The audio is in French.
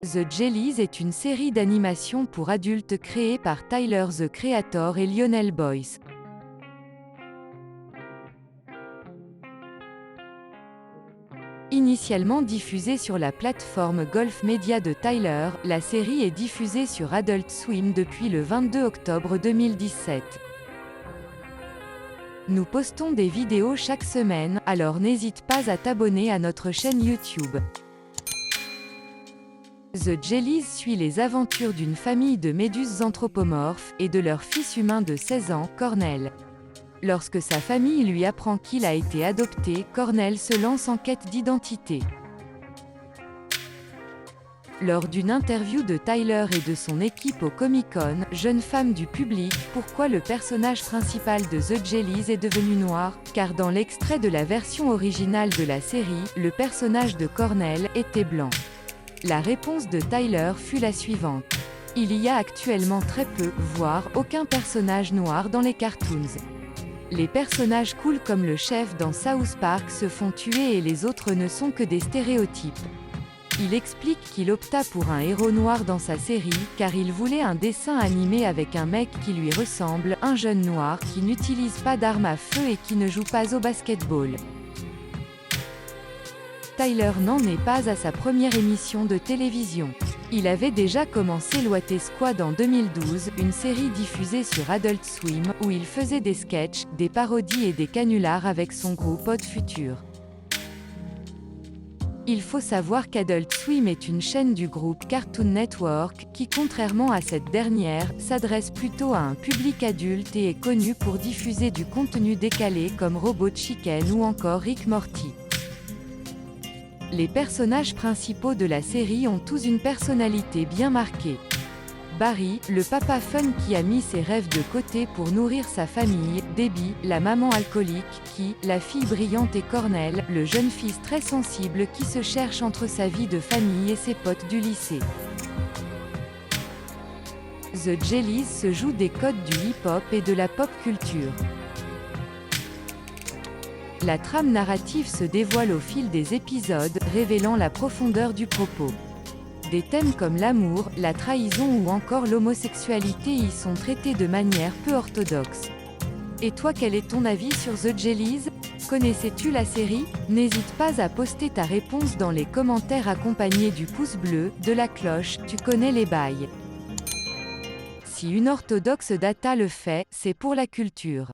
The Jellies est une série d'animation pour adultes créée par Tyler the Creator et Lionel Boyce. Initialement diffusée sur la plateforme Golf Media de Tyler, la série est diffusée sur Adult Swim depuis le 22 octobre 2017. Nous postons des vidéos chaque semaine, alors n'hésite pas à t'abonner à notre chaîne YouTube. The Jellies suit les aventures d'une famille de méduses anthropomorphes, et de leur fils humain de 16 ans, Cornell. Lorsque sa famille lui apprend qu'il a été adopté, Cornell se lance en quête d'identité. Lors d'une interview de Tyler et de son équipe au Comic-Con, jeune femme du public, pourquoi le personnage principal de The Jellies est devenu noir, car dans l'extrait de la version originale de la série, le personnage de Cornell était blanc. La réponse de Tyler fut la suivante. Il y a actuellement très peu, voire aucun personnage noir dans les cartoons. Les personnages cool comme le chef dans South Park se font tuer et les autres ne sont que des stéréotypes. Il explique qu'il opta pour un héros noir dans sa série, car il voulait un dessin animé avec un mec qui lui ressemble, un jeune noir qui n'utilise pas d'armes à feu et qui ne joue pas au basketball. Tyler n'en est pas à sa première émission de télévision. Il avait déjà commencé Loite Squad en 2012, une série diffusée sur Adult Swim, où il faisait des sketchs, des parodies et des canulars avec son groupe Odd Future. Il faut savoir qu'Adult Swim est une chaîne du groupe Cartoon Network, qui contrairement à cette dernière, s'adresse plutôt à un public adulte et est connu pour diffuser du contenu décalé comme Robot Chicken ou encore Rick Morty. Les personnages principaux de la série ont tous une personnalité bien marquée. Barry, le papa fun qui a mis ses rêves de côté pour nourrir sa famille, Debbie, la maman alcoolique qui, la fille brillante et Cornell, le jeune fils très sensible qui se cherche entre sa vie de famille et ses potes du lycée. The Jellies se joue des codes du hip-hop et de la pop culture. La trame narrative se dévoile au fil des épisodes, révélant la profondeur du propos. Des thèmes comme l'amour, la trahison ou encore l'homosexualité y sont traités de manière peu orthodoxe. Et toi, quel est ton avis sur The Jellies? Connaissais-tu la série? N'hésite pas à poster ta réponse dans les commentaires accompagnés du pouce bleu, de la cloche, tu connais les bails. Si une orthodoxe data le fait, c'est pour la culture.